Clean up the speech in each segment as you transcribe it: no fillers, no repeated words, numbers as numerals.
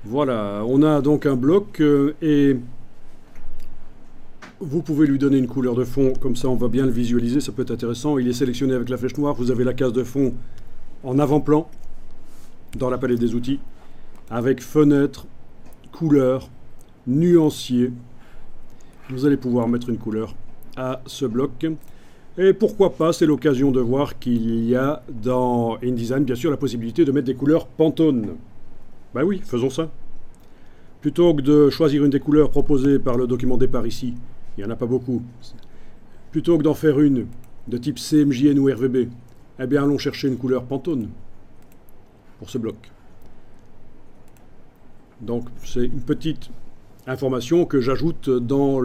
Voilà, on a donc un bloc et vous pouvez lui donner une couleur de fond, comme ça on va bien le visualiser, ça peut être intéressant. Il est sélectionné avec la flèche noire, vous avez la case de fond en avant-plan dans la palette des outils, avec fenêtre, couleur, nuancier. Vous allez pouvoir mettre une couleur à ce bloc. Et pourquoi pas, c'est l'occasion de voir qu'il y a dans InDesign, bien sûr, la possibilité de mettre des couleurs Pantone. Ben oui, faisons ça. Plutôt que de choisir une des couleurs proposées par le document départ ici, il n'y en a pas beaucoup, plutôt que d'en faire une de type CMJN ou RVB, eh bien allons chercher une couleur Pantone pour ce bloc. Donc c'est une petite information que j'ajoute dans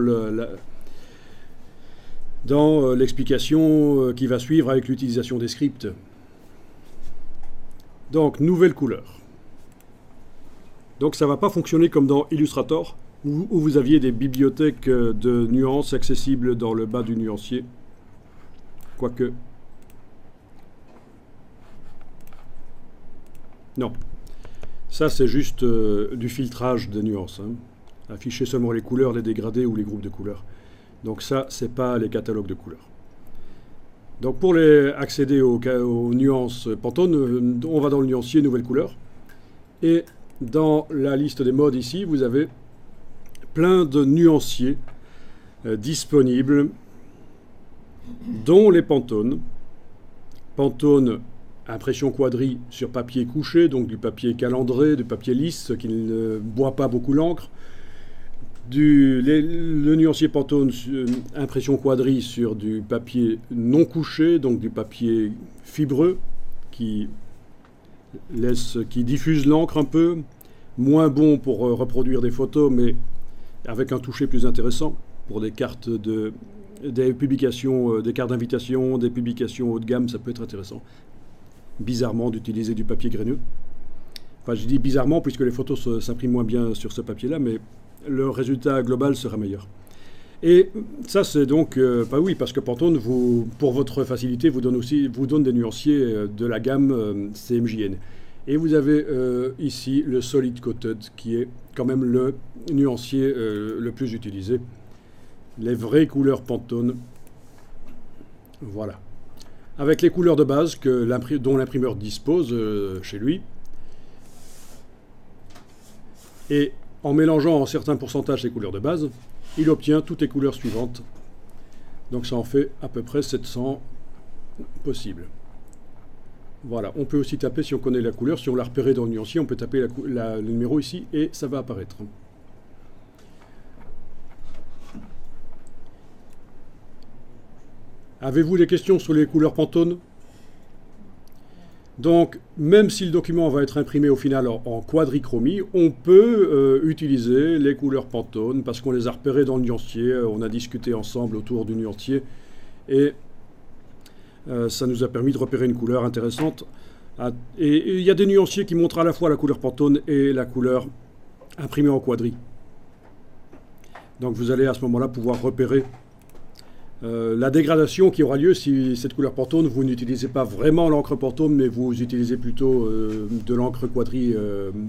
l'explication qui va suivre avec l'utilisation des scripts. Donc nouvelle couleur. Donc ça ne va pas fonctionner comme dans Illustrator, où vous aviez des bibliothèques de nuances accessibles dans le bas du nuancier. Quoique. Non. Ça, c'est juste du filtrage des nuances. Afficher seulement les couleurs, les dégradés ou les groupes de couleurs. Donc ça, c'est pas les catalogues de couleurs. Donc pour accéder aux nuances Pantone, on va dans le nuancier Nouvelle couleur. Et dans la liste des modes ici, vous avez plein de nuanciers disponibles, dont les Pantone. Pantone impression quadri sur papier couché, donc du papier calandré, du papier lisse qui ne boit pas beaucoup l'encre. Le nuancier Pantone impression quadri sur du papier non couché, donc du papier fibreux qui diffuse l'encre un peu, moins bon pour reproduire des photos, mais avec un toucher plus intéressant pour des cartes des publications, des cartes d'invitation, des publications haut de gamme, ça peut être intéressant. Bizarrement d'utiliser du papier graineux. Enfin, je dis bizarrement puisque les photos s'impriment moins bien sur ce papier-là, mais le résultat global sera meilleur. Et ça, c'est donc, oui, parce que Pantone, pour votre facilité, vous donne des nuanciers de la gamme CMJN. Et vous avez ici le Solid Coated, qui est quand même le nuancier le plus utilisé. Les vraies couleurs Pantone. Voilà. Avec les couleurs de base dont l'imprimeur dispose chez lui. Et en mélangeant en certains pourcentages les couleurs de base, il obtient toutes les couleurs suivantes. Donc ça en fait à peu près 700 possibles. Voilà, on peut aussi taper, si on connaît la couleur, si on l'a repéré dans le nuancier, on peut taper le numéro ici et ça va apparaître. Avez-vous des questions sur les couleurs Pantone? Donc, même si le document va être imprimé au final en quadrichromie, on peut utiliser les couleurs Pantone parce qu'on les a repérées dans le nuancier, on a discuté ensemble autour du nuancier et ça nous a permis de repérer une couleur intéressante. Et il y a des nuanciers qui montrent à la fois la couleur Pantone et la couleur imprimée en quadri. Donc vous allez à ce moment-là pouvoir repérer la dégradation qui aura lieu si cette couleur Pantone, vous n'utilisez pas vraiment l'encre Pantone, mais vous utilisez plutôt de l'encre quadri,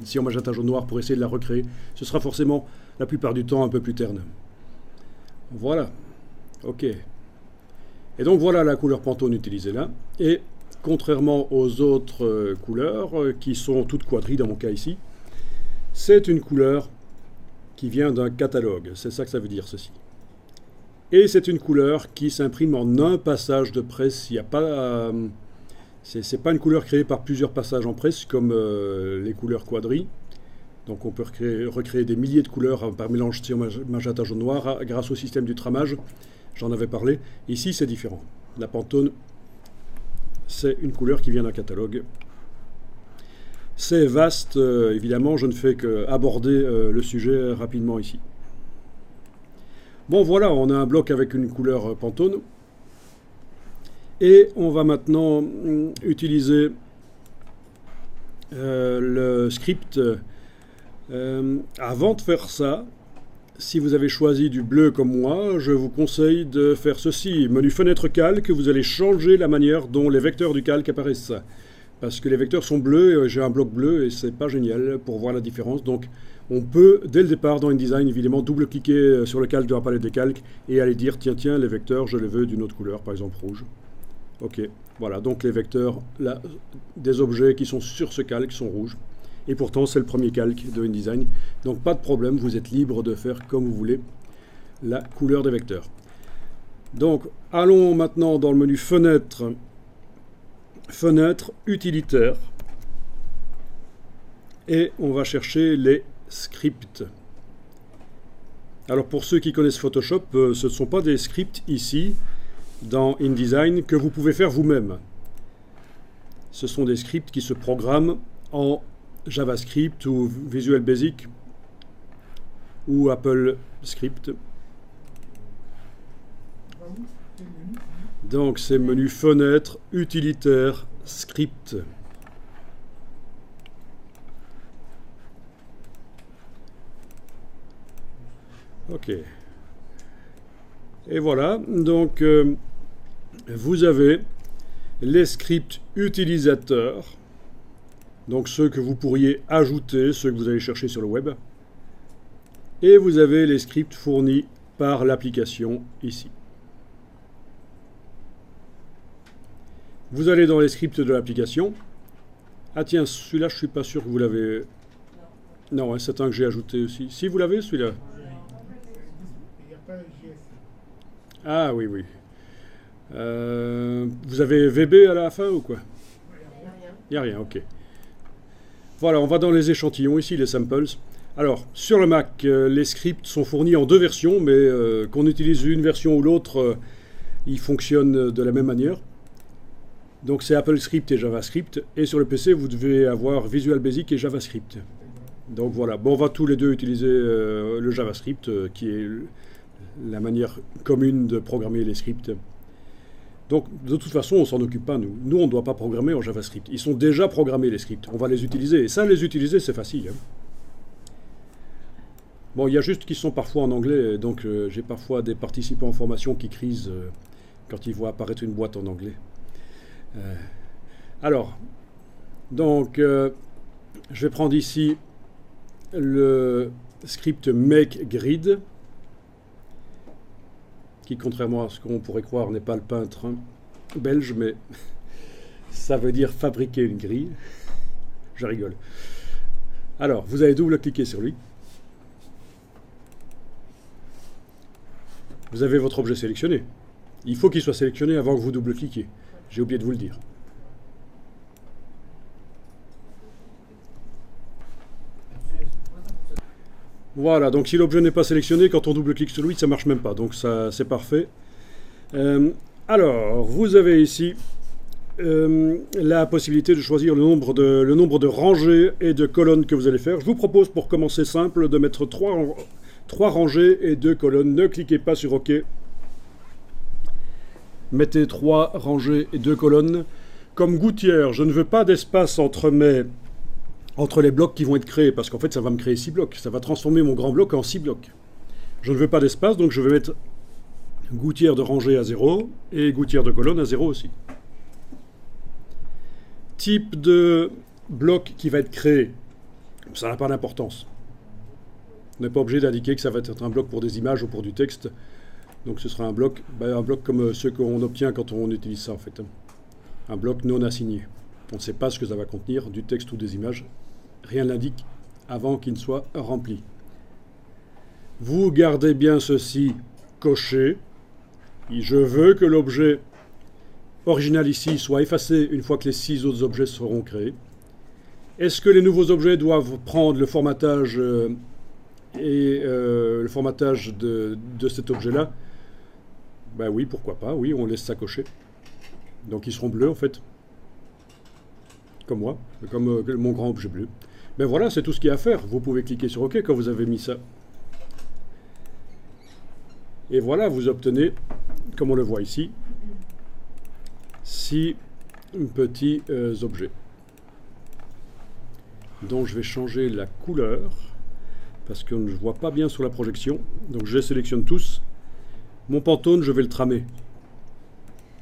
si en magenta jaune noir, pour essayer de la recréer. Ce sera forcément, la plupart du temps, un peu plus terne. Voilà. OK. Et donc voilà la couleur Pantone utilisée là. Et contrairement aux autres couleurs, qui sont toutes quadri dans mon cas ici, c'est une couleur qui vient d'un catalogue. C'est ça que ça veut dire, ceci. Et c'est une couleur qui s'imprime en un passage de presse. Il n'y a pas, c'est pas une couleur créée par plusieurs passages en presse comme les couleurs quadri. Donc on peut recréer des milliers de couleurs par mélange magenta jaune noir grâce au système du tramage. J'en avais parlé. Ici c'est différent. La Pantone, c'est une couleur qui vient d'un catalogue. C'est vaste, évidemment, je ne fais qu'aborder le sujet rapidement ici. Bon voilà, on a un bloc avec une couleur Pantone. Et on va maintenant utiliser le script. Avant de faire ça, si vous avez choisi du bleu comme moi, je vous conseille de faire ceci. Menu fenêtre calque, vous allez changer la manière dont les vecteurs du calque apparaissent. parce que les vecteurs sont bleus, j'ai un bloc bleu et c'est pas génial pour voir la différence. Donc on peut, dès le départ dans InDesign, évidemment, double-cliquer sur le calque de la palette des calques et aller dire, tiens, les vecteurs, je les veux d'une autre couleur, par exemple rouge. Ok, voilà, donc les vecteurs là, des objets qui sont sur ce calque sont rouges. Et pourtant, c'est le premier calque de InDesign. Donc pas de problème, vous êtes libre de faire comme vous voulez la couleur des vecteurs. Donc, allons maintenant dans le menu Fenêtre, Fenêtre utilitaire. Et on va chercher les scripts. Alors pour ceux qui connaissent Photoshop, ce ne sont pas des scripts ici, dans InDesign, que vous pouvez faire vous-même. Ce sont des scripts qui se programment en JavaScript ou Visual Basic ou Apple Script. Donc c'est menu Fenêtre, utilitaire, script. Ok. Et voilà, donc vous avez les scripts utilisateurs, donc ceux que vous pourriez ajouter, ceux que vous allez chercher sur le web. Et vous avez les scripts fournis par l'application ici. Vous allez dans les scripts de l'application. Ah tiens, celui-là, je ne suis pas sûr que vous l'avez... Non, hein, c'est un que j'ai ajouté aussi. Si, vous l'avez, celui-là? Ah oui, oui. Vous avez VB à la fin ou quoi? Il n'y a rien, ok. Voilà, on va dans les échantillons ici, les samples. Alors, sur le Mac, les scripts sont fournis en deux versions, mais qu'on utilise une version ou l'autre, ils fonctionnent de la même manière. Donc c'est Apple Script et JavaScript. Et sur le PC, vous devez avoir Visual Basic et JavaScript. Donc voilà, bon, on va tous les deux utiliser le JavaScript, qui est la manière commune de programmer les scripts. Donc de toute façon, on ne s'en occupe pas, nous. Nous, on ne doit pas programmer en JavaScript. Ils sont déjà programmés, les scripts. On va les utiliser. Et ça, les utiliser, c'est facile. Hein. Bon, il y a juste qu'ils sont parfois en anglais. Donc j'ai parfois des participants en formation qui crient quand ils voient apparaître une boîte en anglais. Alors, donc, je vais prendre ici le script MakeGrid, qui, contrairement à ce qu'on pourrait croire, n'est pas le peintre belge, mais ça veut dire fabriquer une grille. Je rigole. Alors, vous allez double-cliquer sur lui. Vous avez votre objet sélectionné. Il faut qu'il soit sélectionné avant que vous double-cliquiez. J'ai oublié de vous le dire. Voilà, donc si l'objet n'est pas sélectionné, quand on double-clique sur lui, ça ne marche même pas. Donc ça, c'est parfait. Alors, vous avez ici la possibilité de choisir le nombre de rangées et de colonnes que vous allez faire. Je vous propose, pour commencer simple, de mettre 3 rangées et 2 colonnes. Ne cliquez pas sur OK. Mettez 3 rangées et 2 colonnes. Comme gouttière, je ne veux pas d'espace entre les blocs qui vont être créés, parce qu'en fait, ça va me créer 6 blocs. Ça va transformer mon grand bloc en 6 blocs. Je ne veux pas d'espace, donc je vais mettre gouttière de rangée à 0 et gouttière de colonne à 0 aussi. Type de bloc qui va être créé, ça n'a pas d'importance. On n'est pas obligé d'indiquer que ça va être un bloc pour des images ou pour du texte. Donc ce sera un bloc comme ceux qu'on obtient quand on utilise ça en fait. Un bloc non assigné. On ne sait pas ce que ça va contenir, du texte ou des images. Rien n'indique avant qu'il ne soit rempli. Vous gardez bien ceci coché. Je veux que l'objet original ici soit effacé une fois que les 6 autres objets seront créés. Est-ce que les nouveaux objets doivent prendre le formatage de cet objet-là? Ben oui, pourquoi pas, oui, on laisse ça cocher. Donc ils seront bleus en fait. Comme moi, comme mon grand objet bleu. Ben voilà, c'est tout ce qu'il y a à faire. Vous pouvez cliquer sur OK quand vous avez mis ça. Et voilà, vous obtenez, comme on le voit ici, 6 petits objets. Donc je vais changer la couleur, parce que je ne vois pas bien sur la projection. Donc je les sélectionne tous. Mon Pantone, je vais le tramer.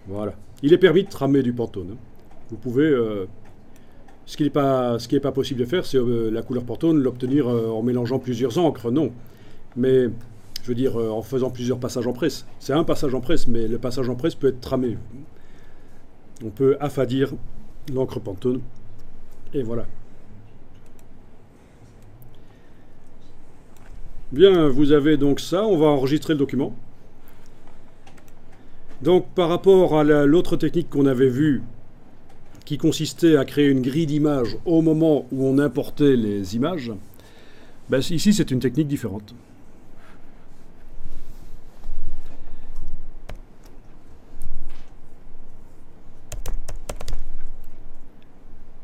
Voilà. Il est permis de tramer du Pantone. Vous pouvez Ce qui est pas possible de faire, c'est la couleur Pantone, l'obtenir en mélangeant plusieurs encres, non. Mais, je veux dire, en faisant plusieurs passages en presse. C'est un passage en presse, mais le passage en presse peut être tramé. On peut affadir l'encre Pantone, et voilà. Bien, vous avez donc ça, on va enregistrer le document. Donc par rapport à l'autre technique qu'on avait vue, qui consistait à créer une grille d'images au moment où on importait les images, ben, ici c'est une technique différente.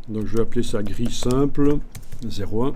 Donc je vais appeler ça grille simple 01.